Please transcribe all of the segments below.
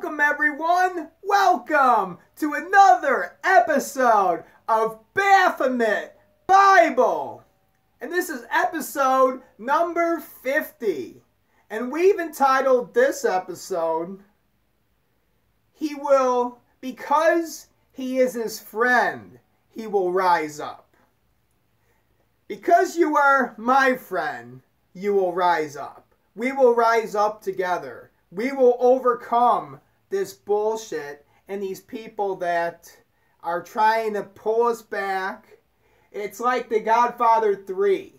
Welcome everyone, welcome to another episode of Baphomet Bible. And this is episode number 50. And we've entitled this episode, because he is his friend, he will rise up. Because you are my friend, you will rise up. We will rise up together. We will overcome this bullshit and these people that are trying to pull us back. It's like The Godfather 3.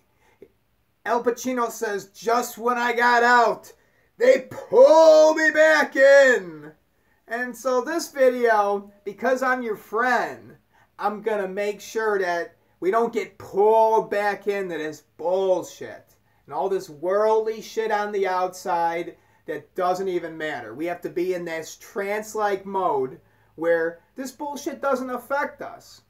Al Pacino says, just when I got out, they pull me back in. And so this video, because I'm your friend, I'm going to make sure that we don't get pulled back into this bullshit and all this worldly shit on the outside that doesn't even matter. We have to be in this trance-like mode where this bullshit doesn't affect us.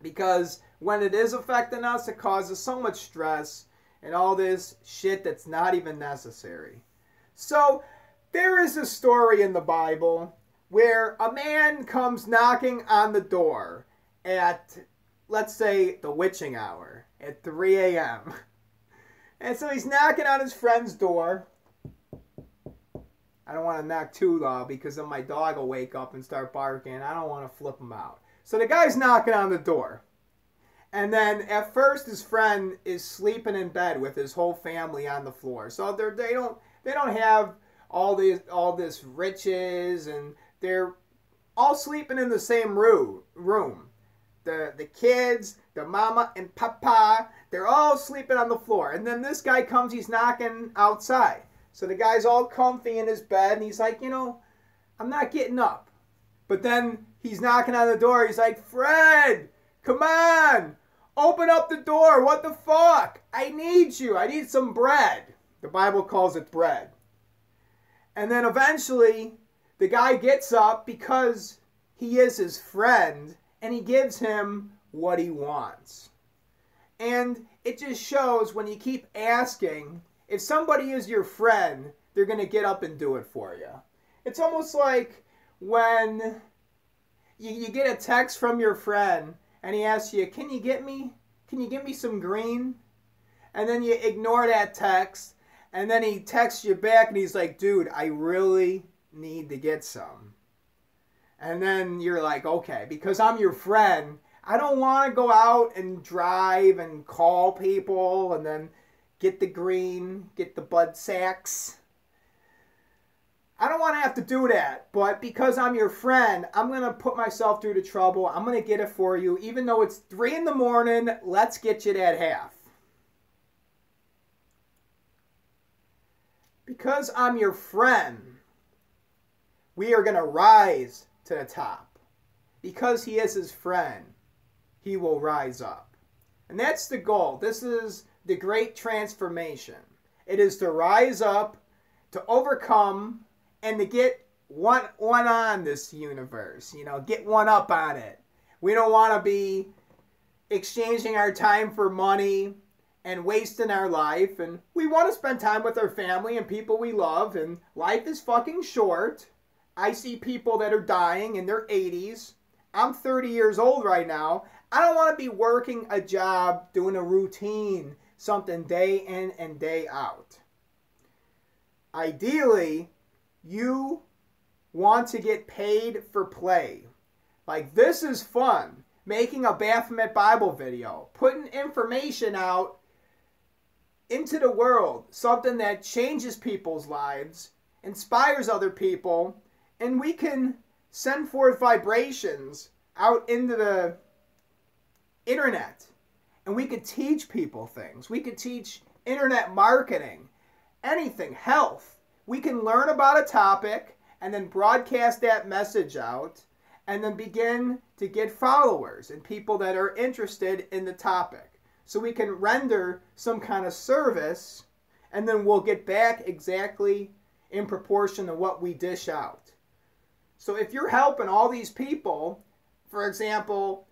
Because when it is affecting us, it causes so much stress and all this shit that's not even necessary. So, there is a story in the Bible where a man comes knocking on the door at, let's say, the witching hour at 3 a.m. And so he's knocking on his friend's door. I don't want to knock too loud because then my dog will wake up and start barking. I don't want to flip him out. So the guy's knocking on the door. And then at first his friend is sleeping in bed with his whole family on the floor. So they don't have all this riches, and they're all sleeping in the same room. The kids, the mama and papa, they're all sleeping on the floor. And then this guy comes, he's knocking outside. So the guy's all comfy in his bed, and he's like, I'm not getting up. But then he's knocking on the door. He's like, Fred, come on, open up the door. What the fuck? I need you. I need some bread. The Bible calls it bread. And then eventually the guy gets up because he is his friend, and he gives him what he wants. And it just shows when you keep asking, if somebody is your friend, they're going to get up and do it for you. It's almost like when you get a text from your friend and he asks you, can you get me some green? And then you ignore that text, and then he texts you back and he's like, dude, I really need to get some. And then you're like, okay, because I'm your friend, I don't want to go out and drive and call people and then get the green, get the bud sacks. I don't want to have to do that, but because I'm your friend, I'm going to put myself through the trouble. I'm going to get it for you. Even though it's 3 in the morning, let's get you that half. Because I'm your friend, we are going to rise to the top. Because he is his friend, he will rise up. And that's the goal. This is the great transformation. It is to rise up, to overcome, and to get one on this universe. Get one up on it. We don't want to be exchanging our time for money and wasting our life. And we want to spend time with our family and people we love. And life is fucking short. I see people that are dying in their 80s. I'm 30 years old right now. I don't want to be working a job, doing a routine, something day in and day out. Ideally, you want to get paid for play. Like, this is fun. Making a Baphomet Bible video. Putting information out into the world. Something that changes people's lives. Inspires other people. And we can send forth vibrations out into the internet. And we could teach people things. We could teach internet marketing, anything, health. We can learn about a topic and then broadcast that message out and then begin to get followers and people that are interested in the topic. So we can render some kind of service, and then we'll get back exactly in proportion to what we dish out. So if you're helping all these people, for example,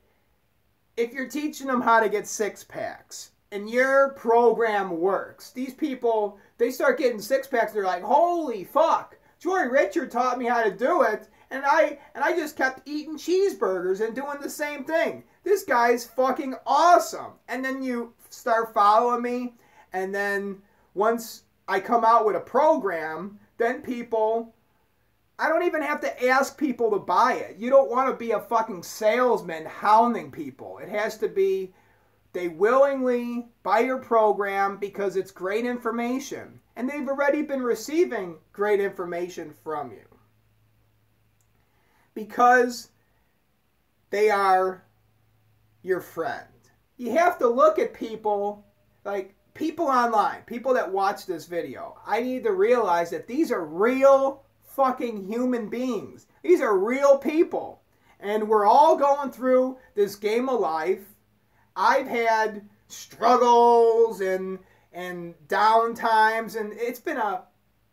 if you're teaching them how to get six-packs and your program works, these people, they start getting six-packs, they're like, holy fuck, Joy Richard taught me how to do it, and I just kept eating cheeseburgers and doing the same thing. This guy's fucking awesome. And then you start following me, and then once I come out with a program, then people, I don't even have to ask people to buy it. You don't want to be a fucking salesman hounding people. It has to be they willingly buy your program because it's great information. And they've already been receiving great information from you. Because they are your friend. You have to look at people, like people online, people that watch this video. I need to realize that these are real fucking human beings. These are real people. And we're all going through this game of life. I've had struggles and down times, and it's been a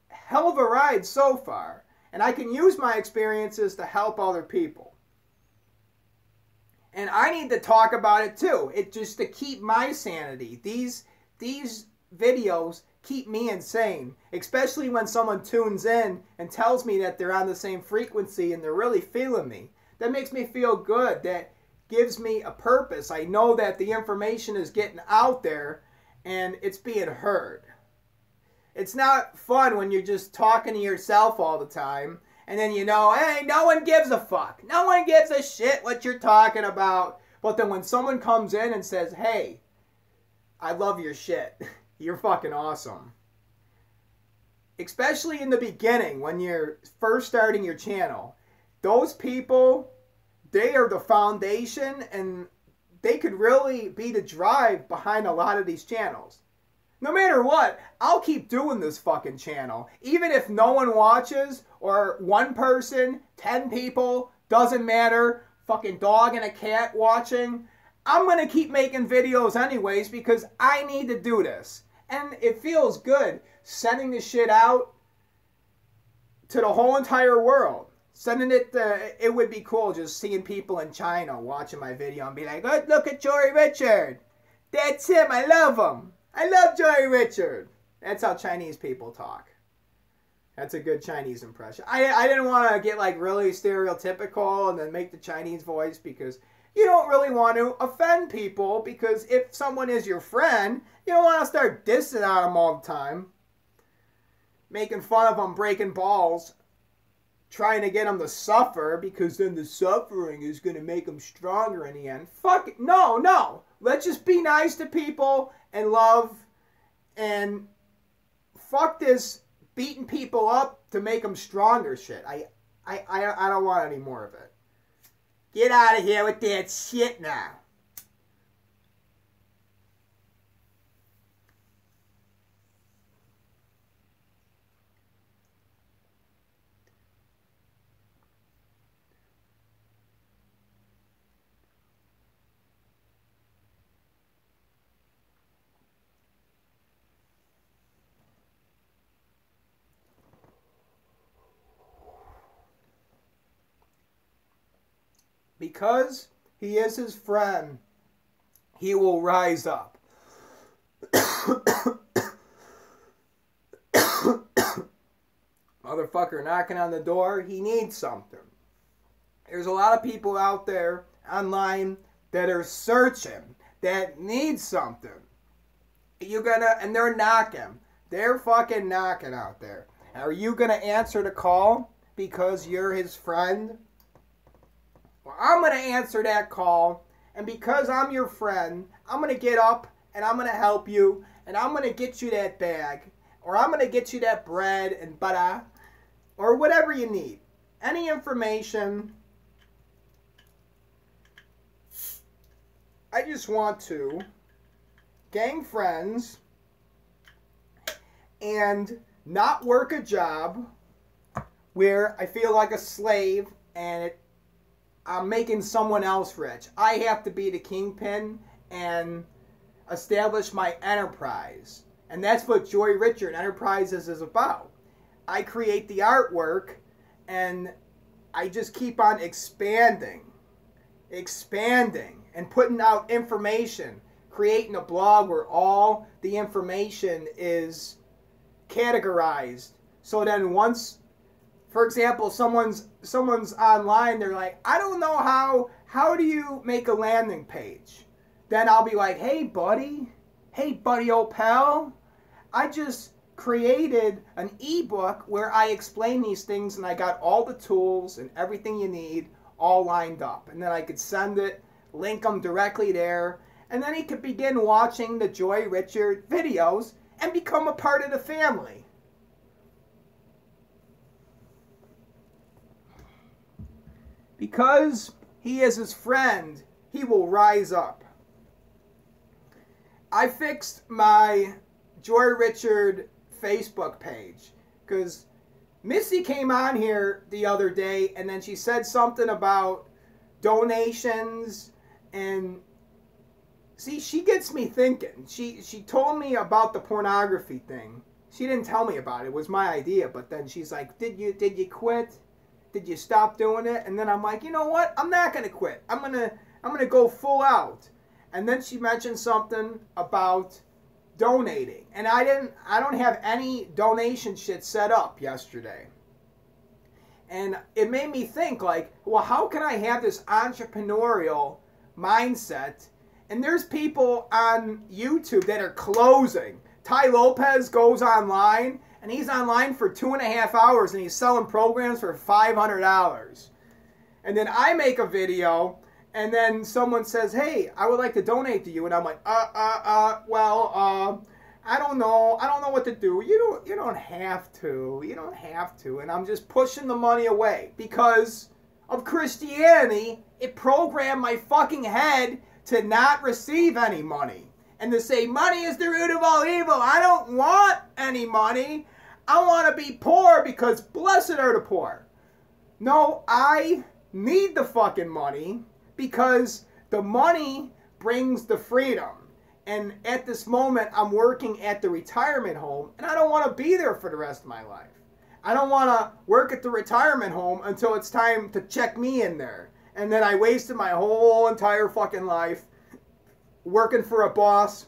hell of a ride so far. And I can use my experiences to help other people. And I need to talk about it too. It just to keep my sanity. These videos keep me insane, especially when someone tunes in and tells me that they're on the same frequency and they're really feeling me. That makes me feel good. That gives me a purpose. I know that the information is getting out there and it's being heard. It's not fun when you're just talking to yourself all the time and then you know, hey, no one gives a fuck. No one gives a shit what you're talking about. But then when someone comes in and says, hey, I love your shit. You're fucking awesome. Especially in the beginning when you're first starting your channel. Those people, they are the foundation and they could really be the drive behind a lot of these channels. No matter what, I'll keep doing this fucking channel. Even if no one watches or one person, 10 people, doesn't matter, fucking dog and a cat watching, I'm going to keep making videos anyways because I need to do this. And it feels good sending this shit out to the whole entire world. Sending it, it would be cool just seeing people in China watching my video and be like, oh, look at Joy Richard. That's him. I love him. I love Joy Richard. That's how Chinese people talk. That's a good Chinese impression. I didn't want to get like really stereotypical and then make the Chinese voice because you don't really want to offend people, because if someone is your friend, you don't want to start dissing on them all the time. Making fun of them, breaking balls, trying to get them to suffer, because then the suffering is going to make them stronger in the end. Fuck it. No, no. Let's just be nice to people and love, and fuck this beating people up to make them stronger shit. I don't want any more of it. Get out of here with that shit now. Because he is his friend, he will rise up. Motherfucker knocking on the door, he needs something. There's a lot of people out there online that are searching, that need something. And they're knocking. They're fucking knocking out there. Are you gonna answer the call because you're his friend? Well, I'm going to answer that call, and because I'm your friend, I'm going to get up, and I'm going to help you, and I'm going to get you that bag, or I'm going to get you that bread and butter, or whatever you need. Any information. I just want to gang friends and not work a job where I feel like a slave and I'm making someone else rich. I have to be the kingpin and establish my enterprise. And that's what Joy Richard Enterprises is about. I create the artwork and I just keep on expanding and putting out information, creating a blog where all the information is categorized. So then once for example, someone's online, they're like, I don't know how do you make a landing page? Then I'll be like, hey buddy, old pal, I just created an ebook where I explain these things and I got all the tools and everything you need all lined up. And then I could send it, link them directly there, and then he could begin watching the Joy Richard videos and become a part of the family. Because he is his friend, he will rise up. I fixed my Joy Richard Facebook page because Missy came on here the other day and then she said something about donations, and see, she gets me thinking. She told me about the pornography thing. She didn't tell me about it. It was my idea, but then she's like, did you quit? Did you stop doing it? And then I'm like, you know what? I'm not gonna quit. I'm gonna go full out. And then she mentioned something about donating, and I don't have any donation shit set up yesterday. And it made me think, like, well, how can I have this entrepreneurial mindset? And there's people on YouTube that are closing. Ty Lopez goes online, and he's online for 2.5 hours, and he's selling programs for $500. And then I make a video, and then someone says, hey, I would like to donate to you. And I'm like, well, I don't know what to do. You don't have to. You don't have to. And I'm just pushing the money away because of Christianity. It programmed my fucking head to not receive any money and to say money is the root of all evil. I don't want any money. I want to be poor because blessed are the poor. No, I need the fucking money because the money brings the freedom. And at this moment, I'm working at the retirement home, and I don't want to be there for the rest of my life. I don't want to work at the retirement home until it's time to check me in there. And then I wasted my whole entire fucking life working for a boss,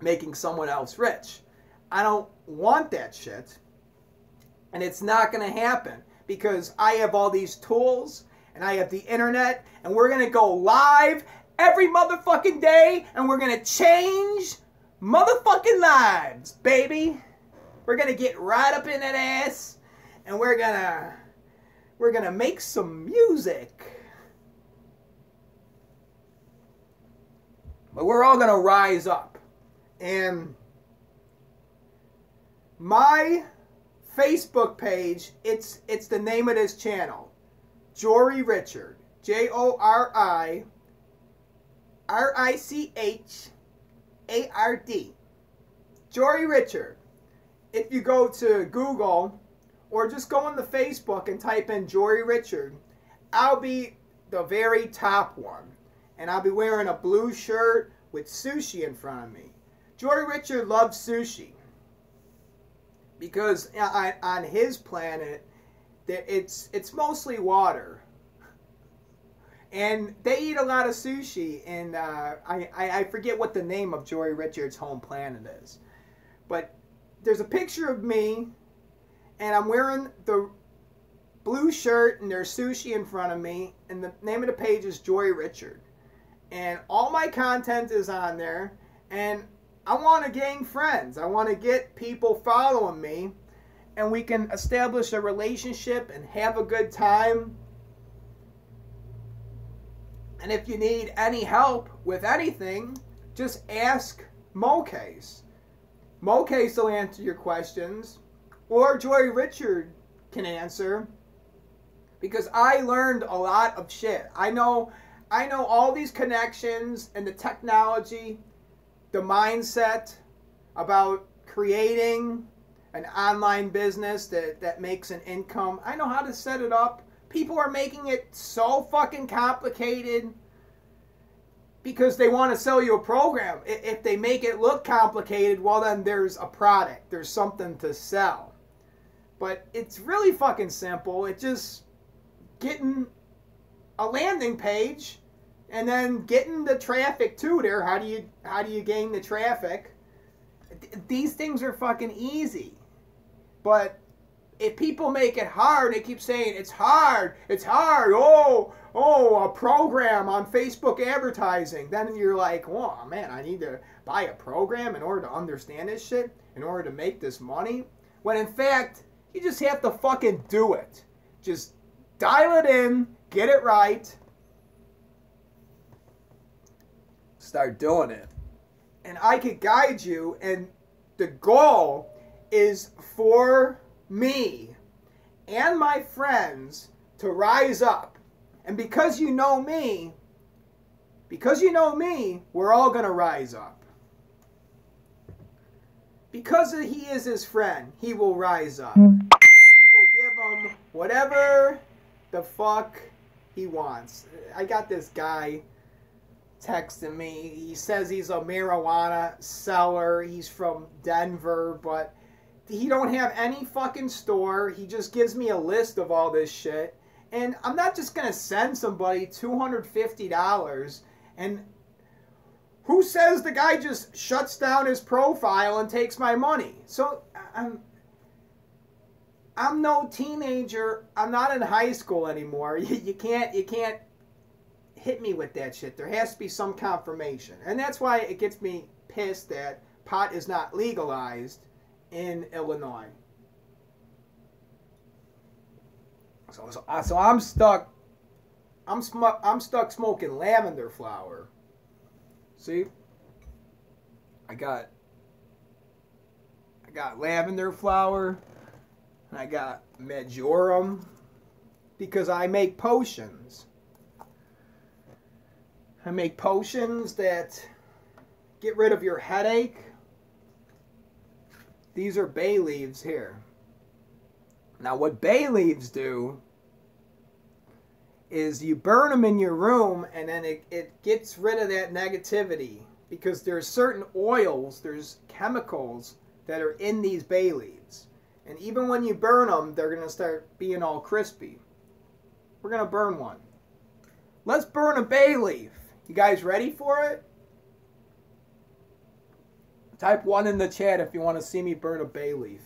making someone else rich. I don't want that shit. And it's not going to happen because I have all these tools and I have the internet, and we're going to go live every motherfucking day, and we're going to change motherfucking lives, baby. We're going to get right up in that ass, and we're going to make some music. But we're all going to rise up. And my Facebook page, it's the name of this channel. Jory Richard. JORICHARD. Jory Richard. If you go to Google or just go into Facebook and type in Jory Richard, I'll be the very top one. And I'll be wearing a blue shirt with sushi in front of me. Jory Richard loves sushi because on his planet, it's mostly water. And they eat a lot of sushi, and I forget what the name of Jory Richard's home planet is. But there's a picture of me, and I'm wearing the blue shirt, and there's sushi in front of me, and the name of the page is Jory Richard. And all my content is on there, and I want to gain friends. I want to get people following me, and we can establish a relationship and have a good time. And if you need any help with anything, just ask Mocase. Mocase will answer your questions, or Jory Richard can answer, because I learned a lot of shit. I know all these connections and the technology, the mindset about creating an online business that makes an income. I know how to set it up. People are making it so fucking complicated because they want to sell you a program. If they make it look complicated, well then there's a product. There's something to sell. But it's really fucking simple. It's just getting a landing page and then getting the traffic to there. How do you gain the traffic? These things are fucking easy. But if people make it hard, they keep saying it's hard, a program on Facebook advertising, then you're like, oh man, I need to buy a program in order to understand this shit, in order to make this money. When in fact, you just have to fucking do it. Just dial it in, get it right, start doing it. And I could guide you, and the goal is for me and my friends to rise up. And because you know me, we're all going to rise up. Because he is his friend, he will rise up. And he will give him whatever the fuck he wants. I got this guy texting me. He says he's a marijuana seller. He's from Denver, but he don't have any fucking store. He just gives me a list of all this shit. And I'm not just going to send somebody $250. And who says the guy just shuts down his profile and takes my money? So I'm no teenager. I'm not in high school anymore. You can't hit me with that shit. There has to be some confirmation. And that's why it gets me pissed that pot is not legalized in Illinois. So I'm stuck. I'm stuck smoking lavender flower. See? I got lavender flower, and I got majoram, because I make potions. I make potions that get rid of your headache. These are bay leaves here. Now what bay leaves do is you burn them in your room, and then it gets rid of that negativity, because there's certain oils, there's chemicals that are in these bay leaves. And even when you burn them, they're going to start being all crispy. We're going to burn one. Let's burn a bay leaf. You guys ready for it? Type 1 in the chat if you want to see me burn a bay leaf.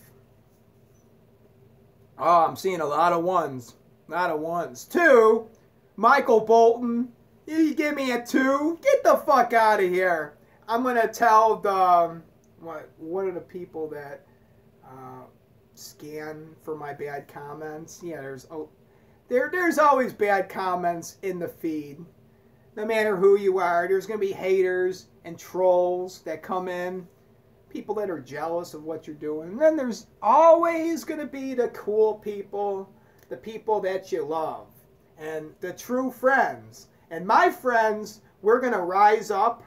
Oh, I'm seeing a lot of ones. A lot of ones. 2. Michael Bolton. You give me a 2? Get the fuck out of here. I'm going to tell the... What are the people that scan for my bad comments? Yeah, there's always bad comments in the feed. No matter who you are, there's going to be haters and trolls that come in. People that are jealous of what you're doing. And then there's always going to be the cool people, the people that you love, and the true friends. And my friends, we're going to rise up.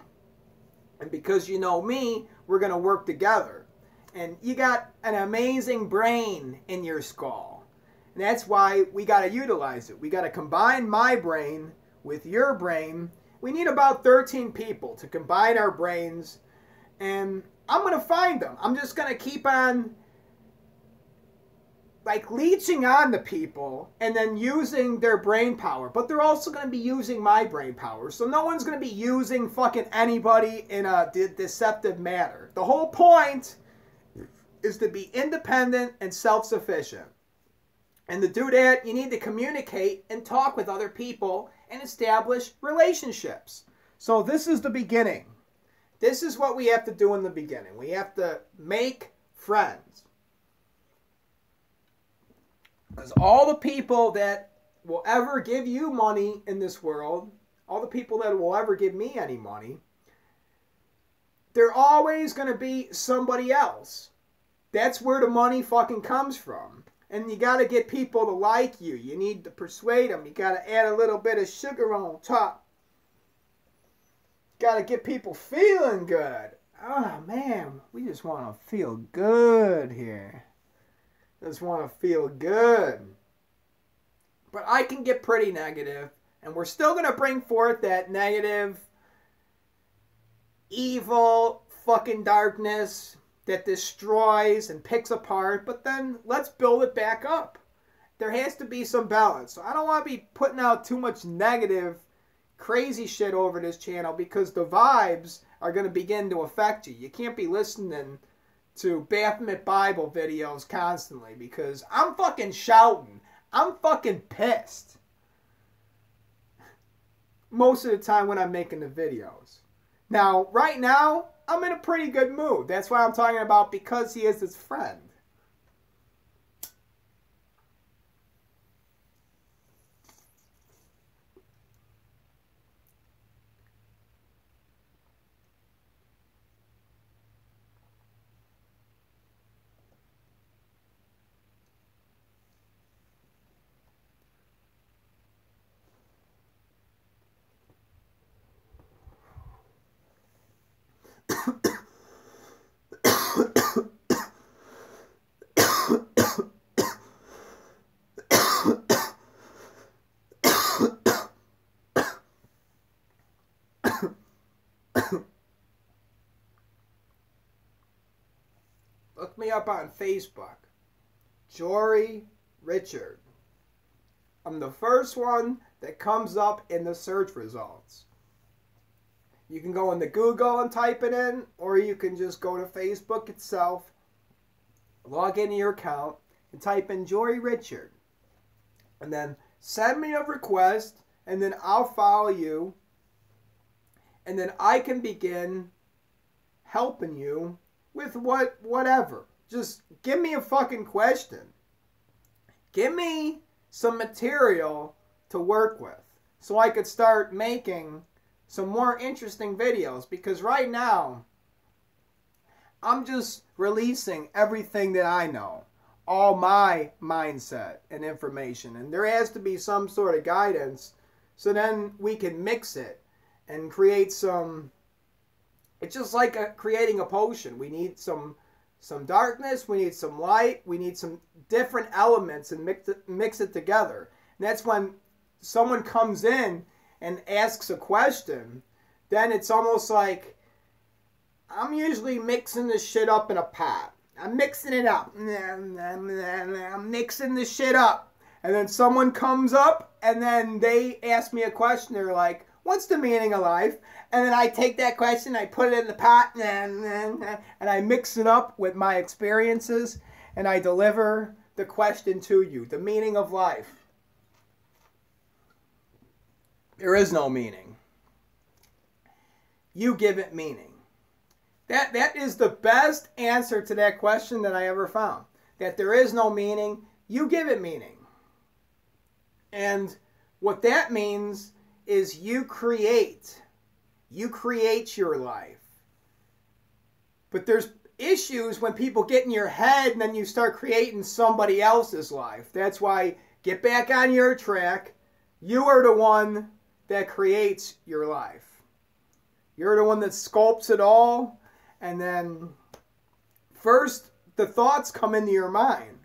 And because you know me, we're going to work together. And you got an amazing brain in your skull. And that's why we got to utilize it. We got to combine my brain with your brain. We need about 13 people to combine our brains. And I'm going to find them. I'm just going to keep on like leeching on to people and then using their brain power. But they're also going to be using my brain power. So no one's going to be using fucking anybody in a deceptive manner. The whole point is to be independent and self-sufficient. And to do that, you need to communicate and talk with other people and establish relationships. So this is the beginning. This is what we have to do in the beginning. We have to make friends. Because all the people that will ever give you money in this world, all the people that will ever give me any money, they're always going to be somebody else. That's where the money fucking comes from. And you got to get people to like you. You need to persuade them. You got to add a little bit of sugar on top. Got to get people feeling good. Oh, man. We just want to feel good here. Just want to feel good. But I can get pretty negative. And we're still going to bring forth that negative, evil, fucking darkness that destroys and picks apart, but then let's build it back up. There has to be some balance. So I don't want to be putting out too much negative, crazy shit over this channel, because the vibes are going to begin to affect you. You can't be listening to Baphomet Bible videos constantly because I'm fucking shouting. I'm fucking pissed. Most of the time when I'm making the videos. Now, right now, I'm in a pretty good mood. That's why I'm talking about because he is his friend. Look me up on Facebook. Jory Richard. I'm the first one that comes up in the search results. You can go into Google and type it in, or you can just go to Facebook itself, log into your account, and type in Jory Richard. And then send me a request, and then I'll follow you, and then I can begin helping you with whatever. Just give me a fucking question. Give me some material to work with so I could start making some more interesting videos, because right now I'm just releasing everything that I know, all my mindset and information, and there has to be some sort of guidance so then we can mix it and create some. It's just like creating a potion. We need some darkness, we need some light, we need some different elements and mix it together. And that's when someone comes in and asks a question, then it's almost like I'm usually mixing this shit up in a pot. I'm mixing it up. I'm mixing this shit up. And then someone comes up and then they ask me a question. They're like, what's the meaning of life? And then I take that question, I put it in the pot, and I mix it up with my experiences, and I deliver the question to you, the meaning of life. There is no meaning. You give it meaning. That is the best answer to that question that I ever found. That there is no meaning, you give it meaning. And what that means is you create your life. But there's issues when people get in your head and then you start creating somebody else's life. That's why get back on your track. You are the one that creates your life. You're the one that sculpts it all, and then first the thoughts come into your mind,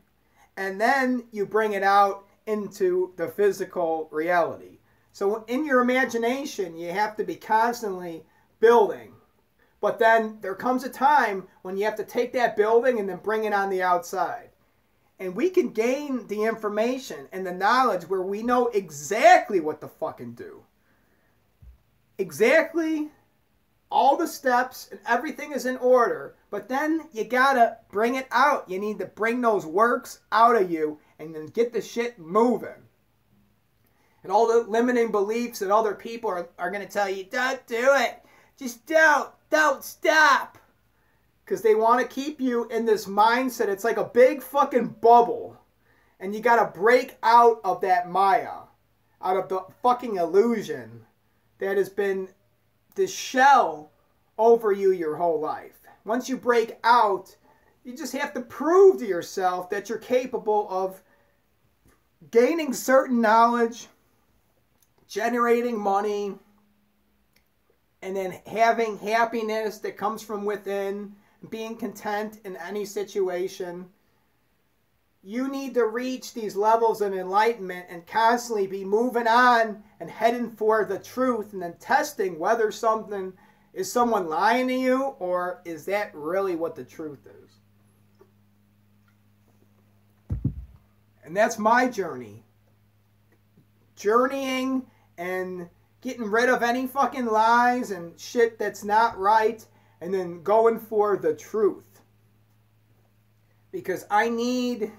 and then you bring it out into the physical reality. So in your imagination, you have to be constantly building. But then there comes a time when you have to take that building and then bring it on the outside. And we can gain the information and the knowledge where we know exactly what to fucking do. Exactly all the steps and everything is in order. But then you gotta bring it out. You need to bring those works out of you and then get the shit moving. And all the limiting beliefs that other people are going to tell you, don't do it. Just don't stop. Because they want to keep you in this mindset. It's like a big fucking bubble. And you got to break out of that Maya. Out of the fucking illusion that has been this shell over you your whole life. Once you break out, you just have to prove to yourself that you're capable of gaining certain knowledge, generating money, and then having happiness that comes from within, being content in any situation. You need to reach these levels of enlightenment and constantly be moving on and heading for the truth and then testing whether something is someone lying to you or is that really what the truth is. And that's my journey. Journeying and getting rid of any fucking lies and shit that's not right, and then going for the truth. because I need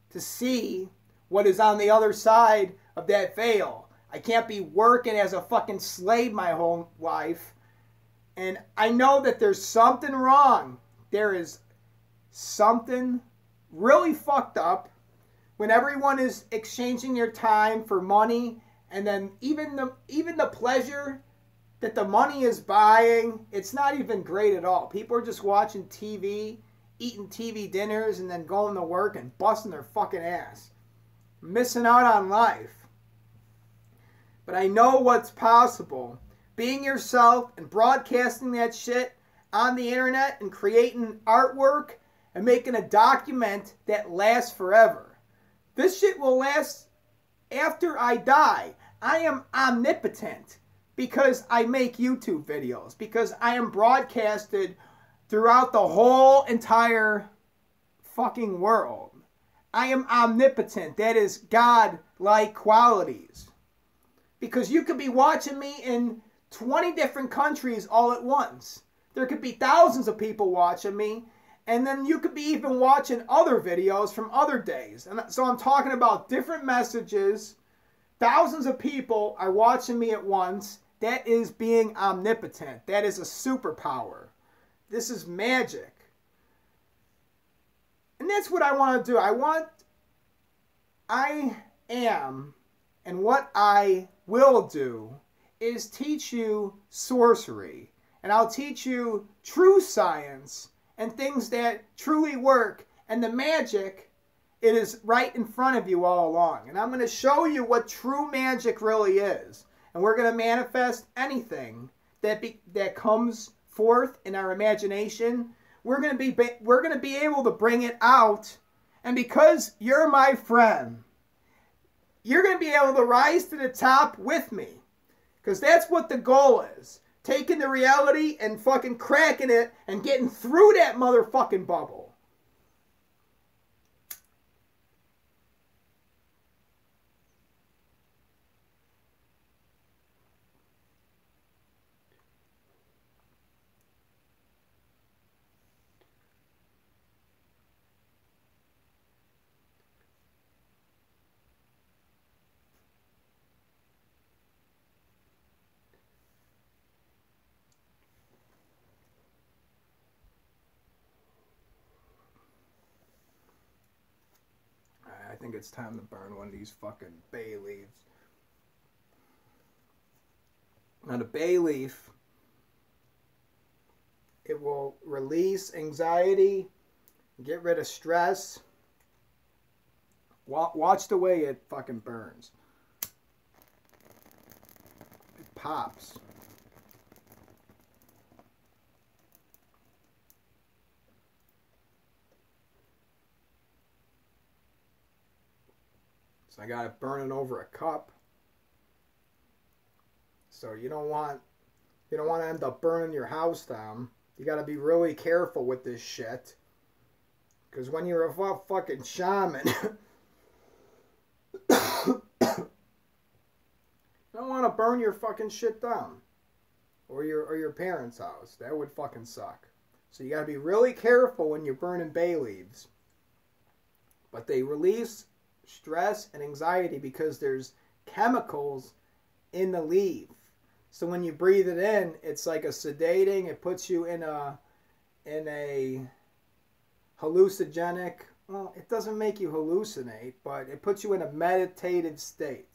to see what is on the other side of that veil. I can't be working as a fucking slave my whole life. And I know that there's something wrong. There is something really fucked up when everyone is exchanging their time for money, and then even the pleasure that the money is buying, it's not even great at all. People are just watching TV, eating TV dinners, and then going to work and busting their fucking ass. Missing out on life. But I know what's possible. Being yourself and broadcasting that shit on the internet and creating artwork and making a document that lasts forever. This shit will last after I die. I am omnipotent because I make YouTube videos, because I am broadcasted throughout the whole entire fucking world. I am omnipotent. That is God-like qualities. Because you could be watching me in 20 different countries all at once. There could be thousands of people watching me, and then you could be even watching other videos from other days. And so I'm talking about different messages. Thousands of people are watching me at once. That is being omnipotent. That is a superpower. This is magic. And that's what I want to do. I am, and what I will do is teach you sorcery. And I'll teach you true science and things that truly work. And the magic, it is right in front of you all along. And I'm going to show you what true magic really is. And we're going to manifest anything that comes forth in our imagination. We're going to be able to bring it out. And because you're my friend, you're going to be able to rise to the top with me. Because that's what the goal is. Taking the reality and fucking cracking it and getting through that motherfucking bubble. I think it's time to burn one of these fucking bay leaves. Now the bay leaf, it will release anxiety, get rid of stress. Watch the way it fucking burns. It pops. I got it burning over a cup. So you don't want to end up burning your house down. You got to be really careful with this shit. Because when you're a fucking shaman, you don't want to burn your fucking shit down. Or your parents' house. That would fucking suck. So you got to be really careful when you're burning bay leaves. But they release stress and anxiety because there's chemicals in the leaf. So when you breathe it in, it's like a sedating. It puts you in a hallucinogenic. Well, it doesn't make you hallucinate, but it puts you in a meditative state.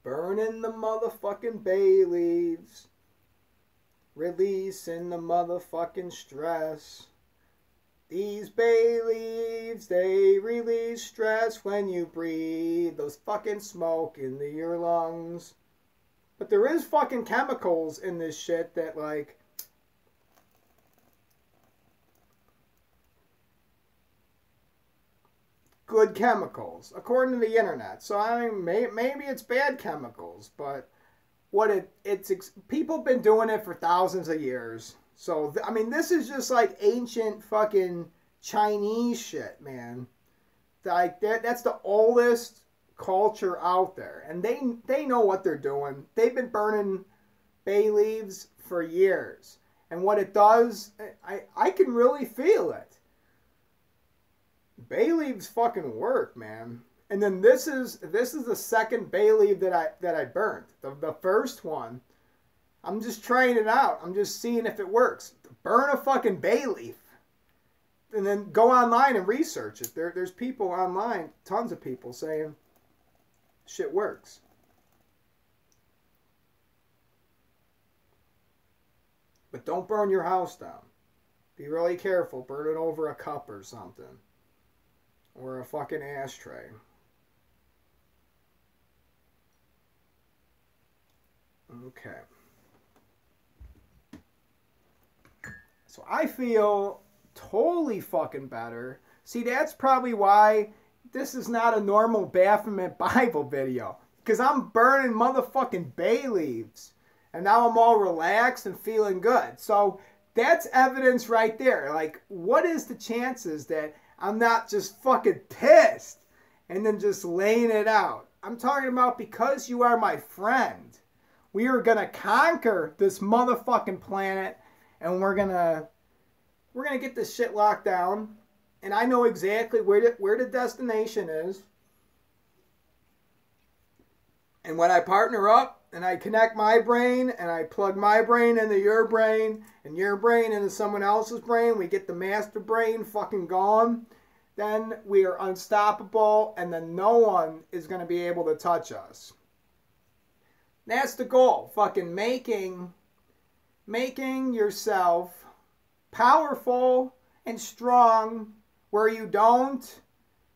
Burning the motherfucking bay leaves. Releasing the motherfucking stress. These bay leaves, they release stress when you breathe those fucking smoke into your lungs. But there is fucking chemicals in this shit that like... good chemicals, according to the internet. So I mean, maybe it's bad chemicals, but people have been doing it for thousands of years. So, I mean, this is just like ancient fucking Chinese shit, man. Like, that's the oldest culture out there. And they know what they're doing. They've been burning bay leaves for years. And what it does, I can really feel it. Bay leaves fucking work, man. And then this is the second bay leaf that I burnt. The first one, I'm just trying it out. I'm just seeing if it works. Burn a fucking bay leaf. And then go online and research it. There's people online, tons of people saying shit works. But don't burn your house down. Be really careful. Burn it over a cup or something. Or a fucking ashtray. Okay. So I feel totally fucking better. See, that's probably why this is not a normal Baphomet Bible video. Because I'm burning motherfucking bay leaves. And now I'm all relaxed and feeling good. So that's evidence right there. Like, what is the chances that I'm not just fucking pissed and then just laying it out? I'm talking about because you are my friend. We are going to conquer this motherfucking planet. And we're gonna get this shit locked down. And I know exactly where the destination is. And when I partner up and I connect my brain and I plug my brain into your brain and your brain into someone else's brain, we get the master brain fucking gone, then we are unstoppable and then no one is going to be able to touch us. That's the goal. Fucking making yourself powerful and strong where you don't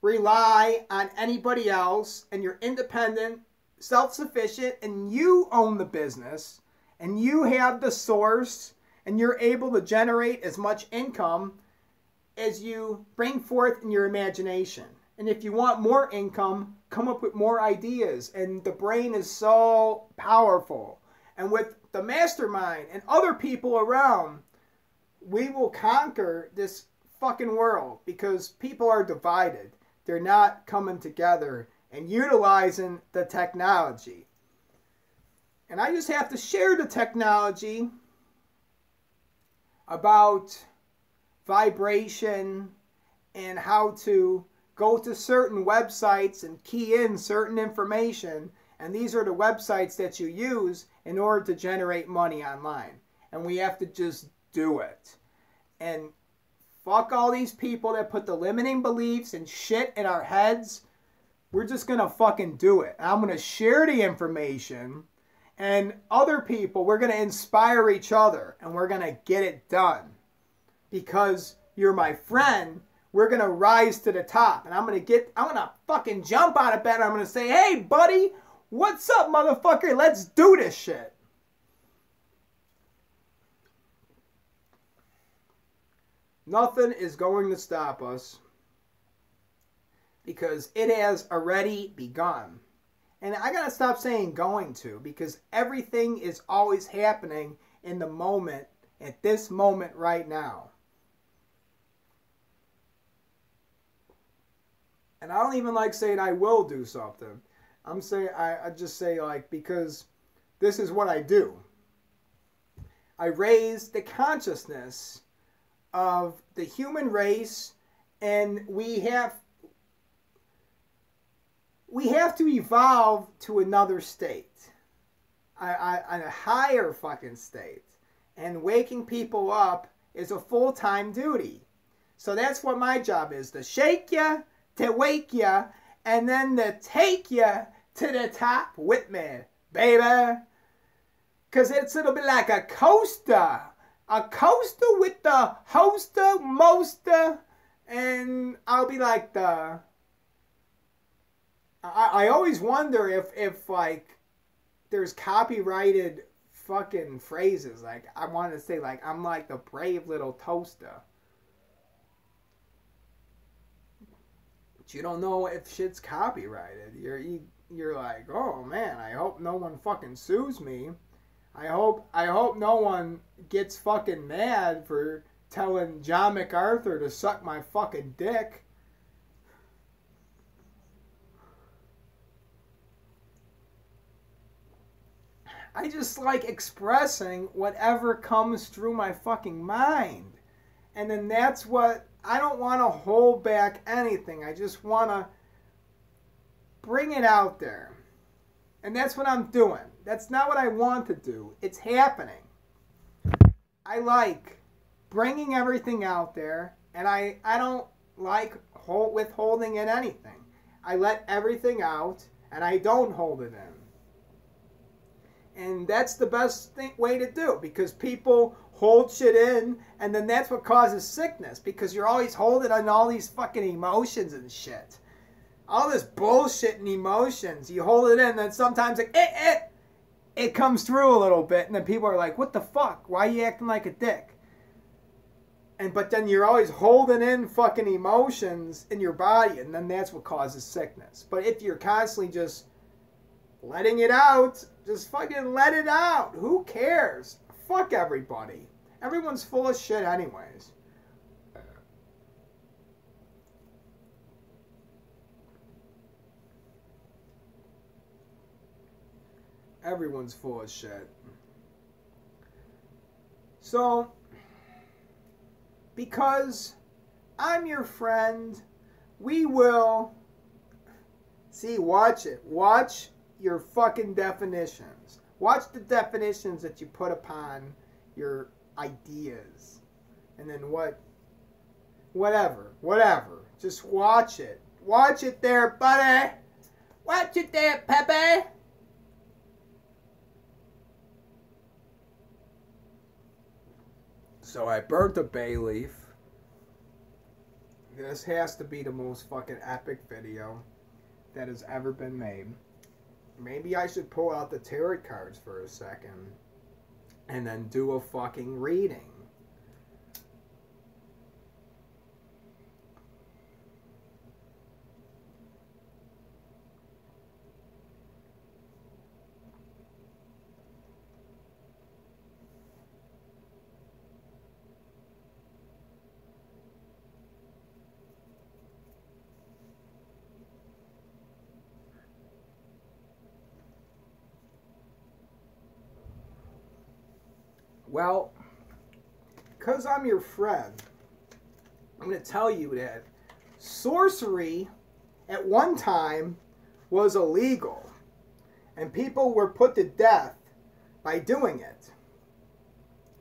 rely on anybody else and you're independent, self-sufficient, and you own the business and you have the source and you're able to generate as much income as you bring forth in your imagination. And if you want more income, come up with more ideas. And the brain is so powerful. And with the mastermind and other people around, we will conquer this fucking world because people are divided. They're not coming together and utilizing the technology. And I just have to share the technology about vibration and how to go to certain websites and key in certain information. And these are the websites that you use in order to generate money online. And we have to just do it. And fuck all these people that put the limiting beliefs and shit in our heads. We're just going to fucking do it. I'm going to share the information. And other people, we're going to inspire each other. And we're going to get it done. Because you're my friend, we're going to rise to the top. And I'm going to fucking jump out of bed. And I'm going to say, hey, buddy, what's up, motherfucker? Let's do this shit. Nothing is going to stop us because it has already begun. And I got to stop saying going to because everything is always happening in the moment, at this moment right now. And I don't even like saying I will do something. I'm saying, I just say like, because this is what I do. I raise the consciousness of the human race, and we have to evolve to another state, a higher fucking state. And waking people up is a full-time duty. So that's what my job is, to shake you, to wake you, and then to take you to the top with me, baby. Because it'll be like a coaster. A coaster with the hoster, moster, and I'll be like the... I always wonder if like, there's copyrighted fucking phrases. Like, I want to say, like, I'm like the brave little toaster. But you don't know if shit's copyrighted. you're like, oh man, I hope no one fucking sues me. I hope no one gets fucking mad for telling John MacArthur to suck my fucking dick. I just like expressing whatever comes through my fucking mind. And then that's what, I don't want to hold back anything. I just want to bring it out there. And that's what I'm doing. That's not what I want to do. It's happening. I like bringing everything out there, and I don't like withholding in anything. I let everything out, and I don't hold it in. And that's the best way to do, because people hold shit in, and then that's what causes sickness, because you're always holding on all these fucking emotions and shit. All this bullshit and emotions, you hold it in, and then sometimes it comes through a little bit, and then people are like, what the fuck? Why are you acting like a dick? But then you're always holding in fucking emotions in your body, and then that's what causes sickness. But if you're constantly just letting it out, just fucking let it out. Who cares? Fuck everybody. Everyone's full of shit anyways. Everyone's full of shit. So, because I'm your friend, we will... See, watch it. Watch your fucking definitions. Watch the definitions that you put upon your ideas. And then whatever. Just watch it. Watch it there, buddy. Watch it there, Pepe. So I burnt a bay leaf. This has to be the most fucking epic video that has ever been made. Maybe I should pull out the tarot cards for a second and then do a fucking reading. Well, because I'm your friend, I'm going to tell you that sorcery at one time was illegal. And people were put to death by doing it.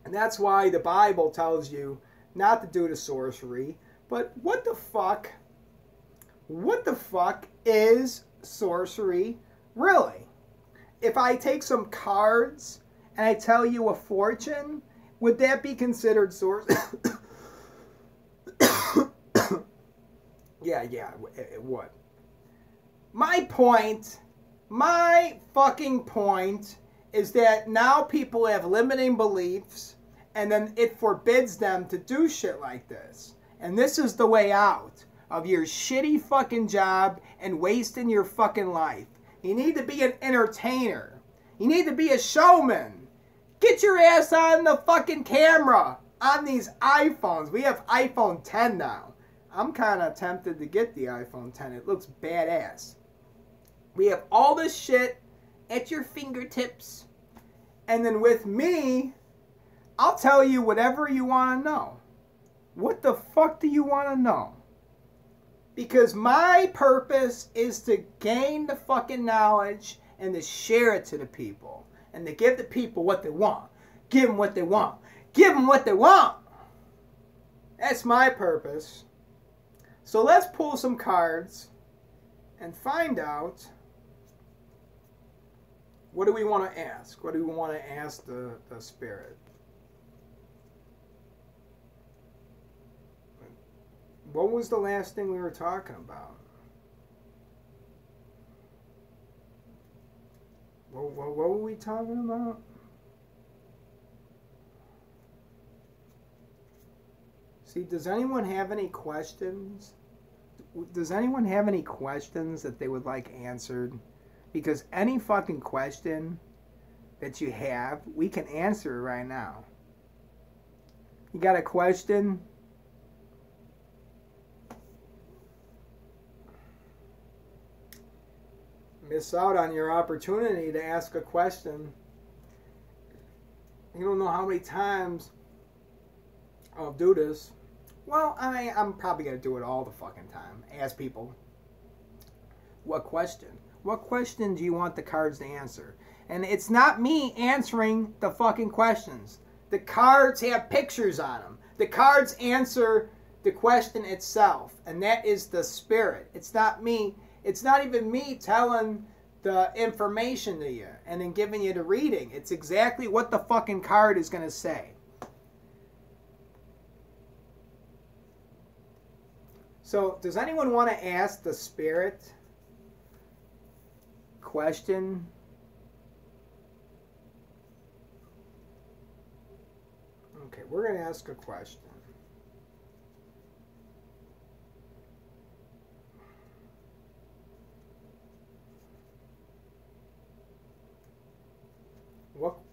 And that's why the Bible tells you not to do the sorcery. But what the fuck? What the fuck is sorcery really? If I take some cards and I tell you a fortune, would that be considered sorcery? Yeah, it would. My fucking point is that now people have limiting beliefs, and then it forbids them to do shit like this. And this is the way out of your shitty fucking job and wasting your fucking life. You need to be an entertainer. You need to be a showman. Get your ass on the fucking camera on these iPhones. We have iPhone 10 now. I'm kind of tempted to get the iPhone 10. It looks badass. We have all this shit at your fingertips. And then with me, I'll tell you whatever you want to know. What the fuck do you want to know? Because my purpose is to gain the fucking knowledge and to share it to the people. And to give the people what they want. Give them what they want. Give them what they want. That's my purpose. So let's pull some cards and find out, what do we want to ask? What do we want to ask the spirit? What was the last thing we were talking about? What were we talking about? See, does anyone have any questions? Does anyone have any questions that they would like answered? Because any fucking question that you have, we can answer it right now. You got a question? Miss out on your opportunity to ask a question. You don't know how many times I'll do this. Well, I'm probably going to do it all the fucking time. Ask people, what question? What question do you want the cards to answer? And it's not me answering the fucking questions. The cards have pictures on them. The cards answer the question itself. And that is the spirit. It's not me. It's not even me telling the information to you and then giving you the reading. It's exactly what the fucking card is going to say. So, does anyone want to ask the spirit question? Okay, we're going to ask a question.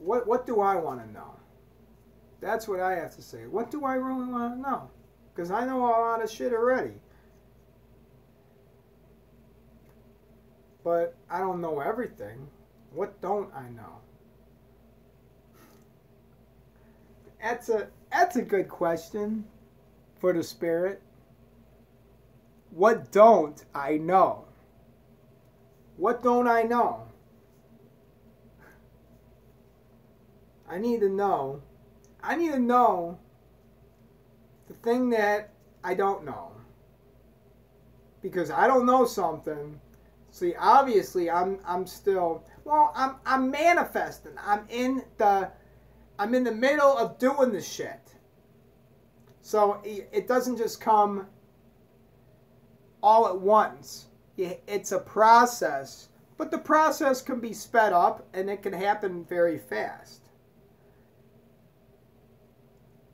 What do I want to know? That's what I have to say. What do I really want to know? Because I know a lot of shit already. But I don't know everything. What don't I know? That's a good question for the spirit. What don't I know? What don't I know? I need to know. I need to know the thing that I don't know. Because I don't know something. See, obviously I'm still, well, I'm manifesting. I'm in the middle of doing the shit. So it doesn't just come all at once. It's a process, but the process can be sped up and it can happen very fast.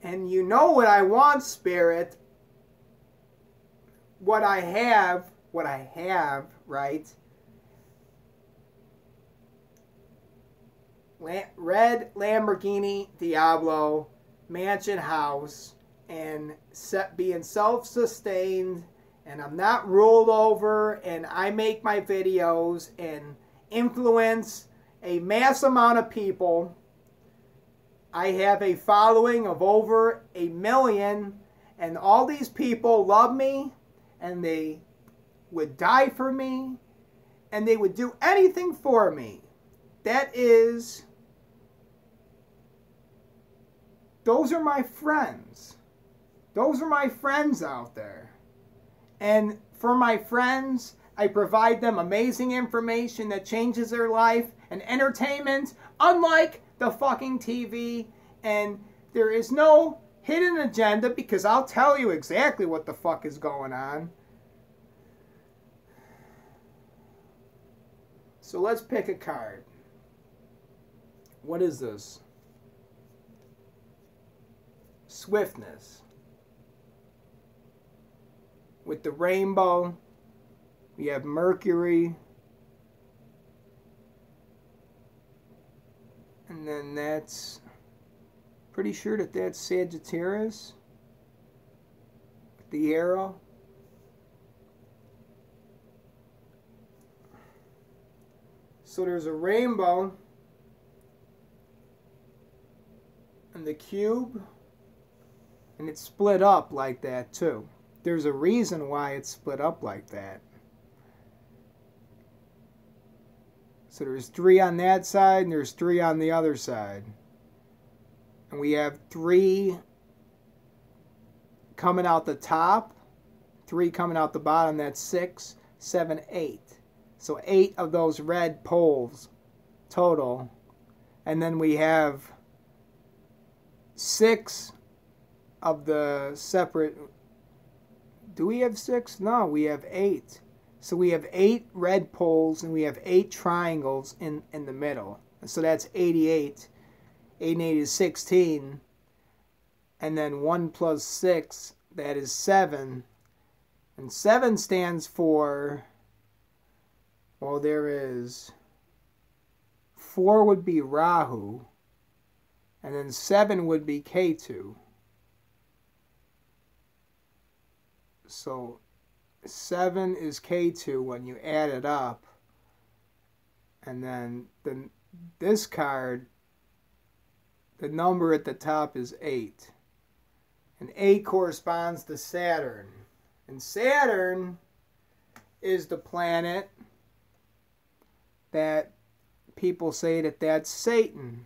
And you know what I want, Spirit. What I have, right? Red Lamborghini Diablo, mansion house, and being self-sustained, and I'm not ruled over, and I make my videos and influence a mass amount of people. I have a following of over 1 million, and all these people love me, and they would die for me, and they would do anything for me. Those are my friends. Those are my friends out there. And for my friends, I provide them amazing information that changes their life and entertainment, unlike the fucking TV. And there is no hidden agenda, because I'll tell you exactly what the fuck is going on. So let's pick a card. What is this? Swiftness. With the rainbow, we have Mercury. And then that's, pretty sure that's Sagittarius. With the arrow. So there's a rainbow. And the cube. And it's split up like that too. There's a reason why it's split up like that. So there's 3 on that side and there's 3 on the other side. And we have 3 coming out the top, 3 coming out the bottom. That's 6, 7, 8. So 8 of those red poles total. And then we have 6 of the separate. Do we have 6? No, we have 8. So we have 8 red poles and we have 8 triangles in the middle. So that's 88. 8 and 8 is 16. And then 1 plus 6, that is 7. And 7 stands for, well, there is 4 would be Rahu, and then 7 would be Ketu. So 7 is Ketu when you add it up. And then this card, the number at the top is 8. And 8 corresponds to Saturn. And Saturn is the planet that people say that that's Satan.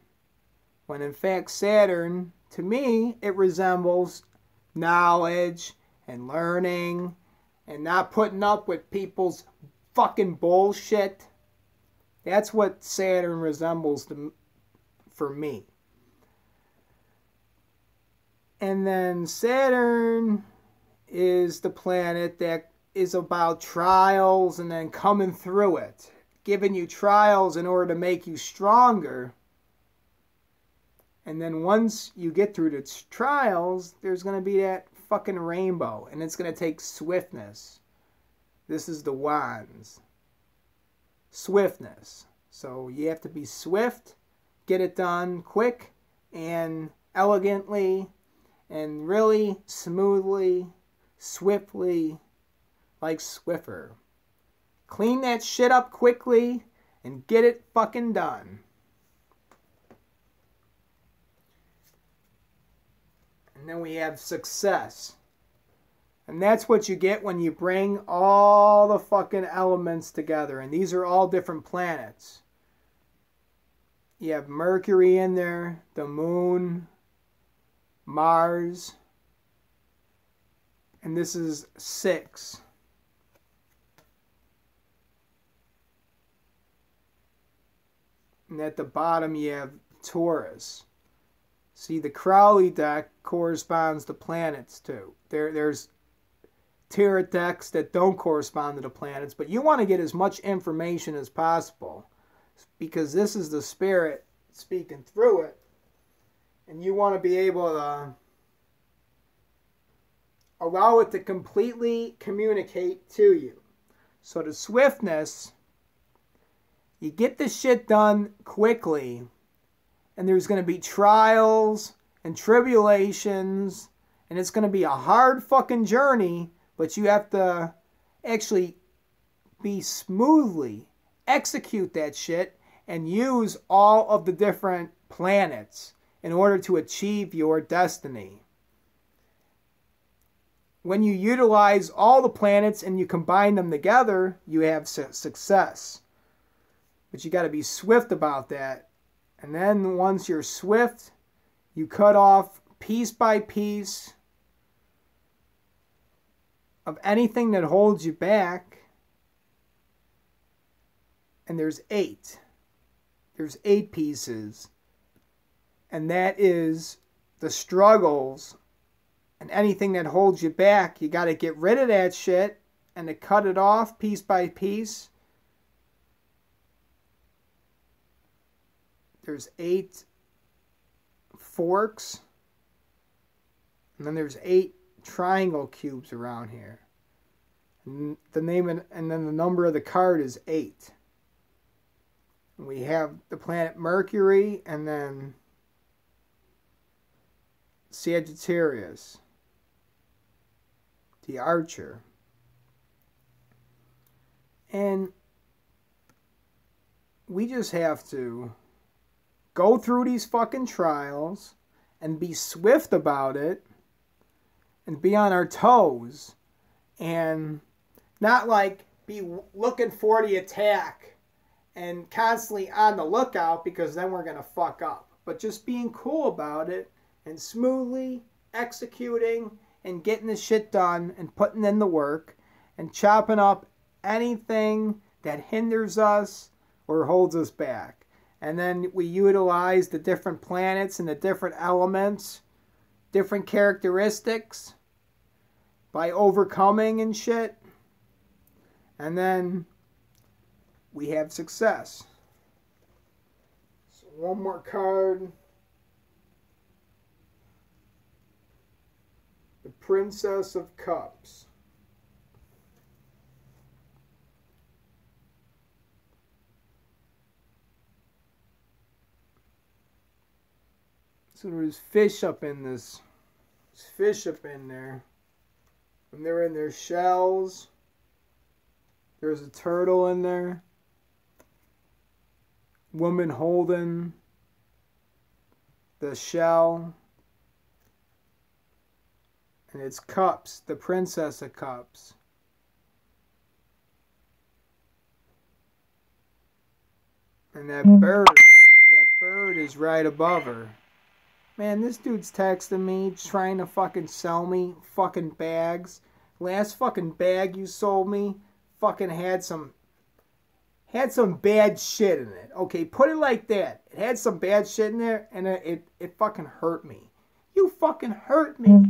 When in fact Saturn, to me, it resembles knowledge and learning and not putting up with people's fucking bullshit. That's what Saturn resembles for me. And then Saturn is the planet that is about trials and then coming through it, giving you trials in order to make you stronger. And then once you get through the trials, there's going to be that fucking rainbow, and it's going to take swiftness. This is the wands. Swiftness. So you have to be swift, get it done quick and elegantly and really smoothly, swiftly, like Swiffer. Clean that shit up quickly and get it fucking done. And then we have success. And that's what you get when you bring all the fucking elements together. And these are all different planets. You have Mercury in there, the Moon, Mars. And this is 6. And at the bottom you have Taurus. See, the Crowley deck corresponds to planets too. There's tarot decks that don't correspond to the planets, but you want to get as much information as possible because this is the spirit speaking through it, and you want to be able to allow it to completely communicate to you. So the swiftness, you get the shit done quickly, and there's going to be trials and tribulations, and it's going to be a hard fucking journey, but you have to actually be smoothly execute that shit and use all of the different planets in order to achieve your destiny. When you utilize all the planets and you combine them together, you have success. But you got to be swift about that. And then once you're swift, you cut off piece by piece of anything that holds you back. And there's 8. There's 8 pieces. And that is the struggles and anything that holds you back. You got to get rid of that shit and to cut it off piece by piece. There's 8 forks. And then there's 8 triangle cubes around here. And the name and then the number of the card is 8. And we have the planet Mercury and then Sagittarius, the Archer. And we just have to go through these fucking trials and be swift about it and be on our toes and not like be looking for the attack and constantly on the lookout because then we're going to fuck up. But just being cool about it and smoothly executing and getting the shit done and putting in the work and chopping up anything that hinders us or holds us back. And then we utilize the different planets and the different elements, different characteristics by overcoming and shit. And then we have success. So one more card. The Princess of Cups. So there's fish up in this. There's fish up in there. And they're in their shells. There's a turtle in there. Woman holding the shell. And it's Cups, the Princess of Cups. And that bird is right above her. Man, this dude's texting me, trying to fucking sell me fucking bags. Last fucking bag you sold me fucking had some bad shit in it. Okay, put it like that. It had some bad shit in there, and it fucking hurt me. You fucking hurt me.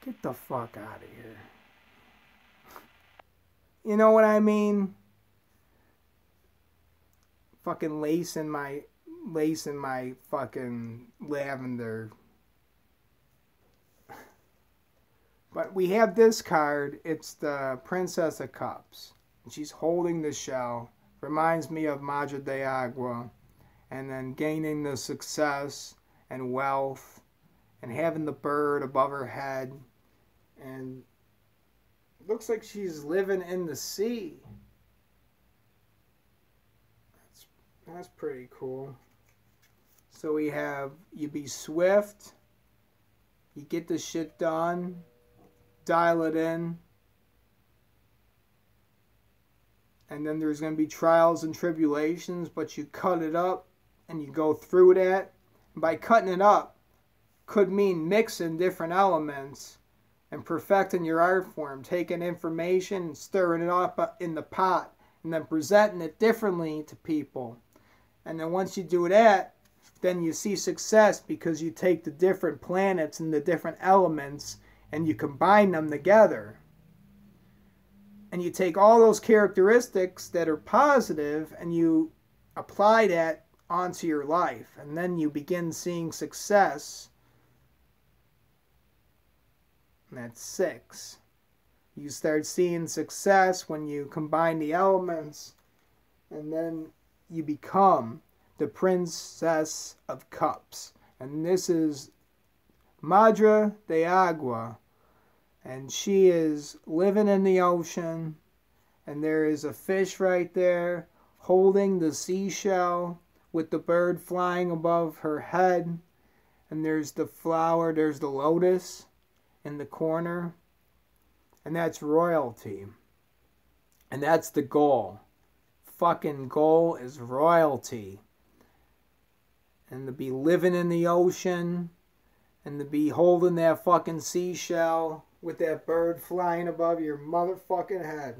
Get the fuck out of here. You know what I mean? Fucking lace in my fucking lavender. But we have this card. It's the Princess of Cups. She's holding the shell. Reminds me of Madre de Agua. And then gaining the success and wealth. And having the bird above her head. And looks like she's living in the sea. That's pretty cool. So we have, you be swift, you get the shit done, dial it in, and then there's going to be trials and tribulations, but you cut it up and you go through that. And by cutting it up could mean mixing different elements and perfecting your art form, taking information and stirring it up in the pot and then presenting it differently to people. And then once you do that, then you see success because you take the different planets and the different elements and you combine them together. And you take all those characteristics that are positive and you apply that onto your life. And then you begin seeing success. And that's 6. You start seeing success when you combine the elements, and then you become the Princess of Cups. And this is Madre de Agua. And she is living in the ocean. And there is a fish right there holding the seashell with the bird flying above her head. And there's the flower, there's the lotus in the corner. And that's royalty. And that's the goal. Fucking goal is royalty. And to be living in the ocean. And to be holding that fucking seashell with that bird flying above your motherfucking head.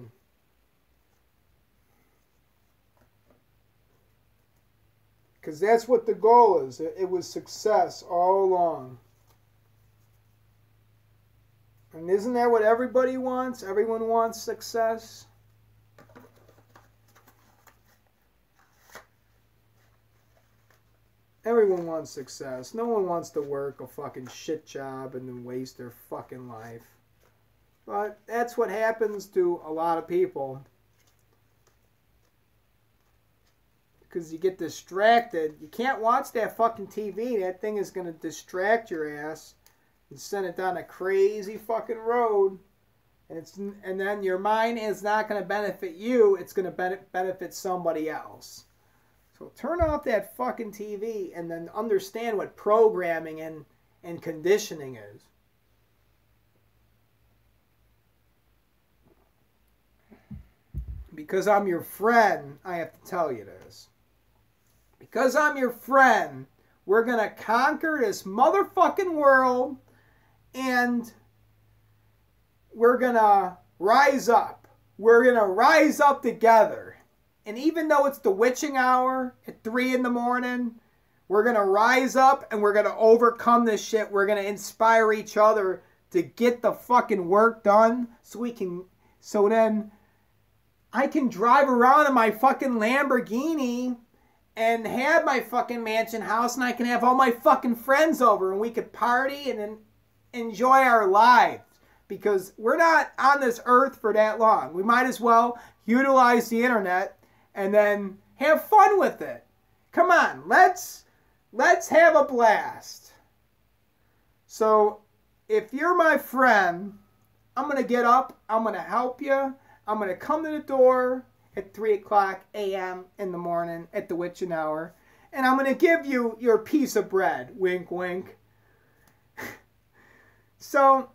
Because that's what the goal is. It was success all along. And isn't that what everybody wants? Everyone wants success. Everyone wants success. No one wants to work a fucking shit job and then waste their fucking life. But that's what happens to a lot of people. Because you get distracted. You can't watch that fucking TV. That thing is going to distract your ass and send it down a crazy fucking road. And then your mind is not going to benefit you. It's going to benefit somebody else. So turn off that fucking TV and then understand what programming and conditioning is. Because I'm your friend, I have to tell you this. Because I'm your friend, we're going to conquer this motherfucking world and we're going to rise up. We're going to rise up together. And even though it's the witching hour at 3 in the morning, we're going to rise up and we're going to overcome this shit. We're going to inspire each other to get the fucking work done so then I can drive around in my fucking Lamborghini and have my fucking mansion house and I can have all my fucking friends over and we could party and then enjoy our lives. Because we're not on this earth for that long. We might as well utilize the internet and then have fun with it. Come on, let's let's have a blast. So if you're my friend, I'm going to get up. I'm going to help you. I'm going to come to the door at 3 o'clock a.m. in the morning at the witching hour. And I'm going to give you your piece of bread. Wink, wink. So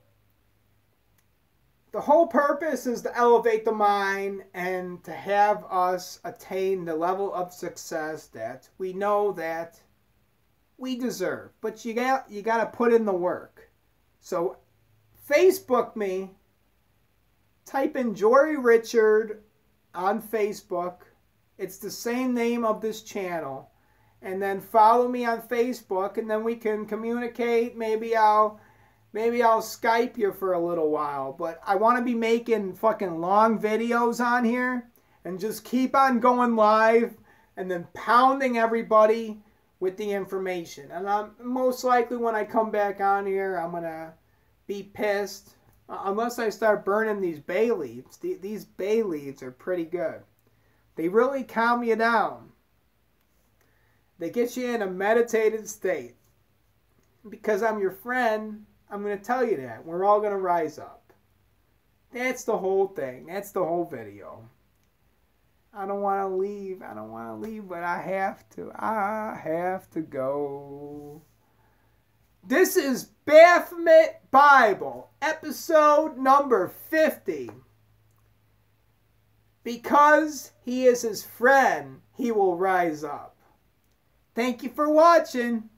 the whole purpose is to elevate the mind and to have us attain the level of success that we know that we deserve. But you got to put in the work. So Facebook me. Type in Jory Richard on Facebook. It's the same name of this channel. And then follow me on Facebook, and then we can communicate. Maybe I'll Skype you for a little while. But I want to be making fucking long videos on here and just keep on going live and then pounding everybody with the information. And I'm most likely when I come back on here, I'm going to be pissed. Unless I start burning these bay leaves. These bay leaves are pretty good. They really calm you down. They get you in a meditated state. Because I'm your friend, I'm going to tell you that. We're all going to rise up. That's the whole thing. That's the whole video. I don't want to leave. I don't want to leave, but I have to. I have to go. This is Baphomet Bible, episode number 50. Because he is his friend, he will rise up. Thank you for watching.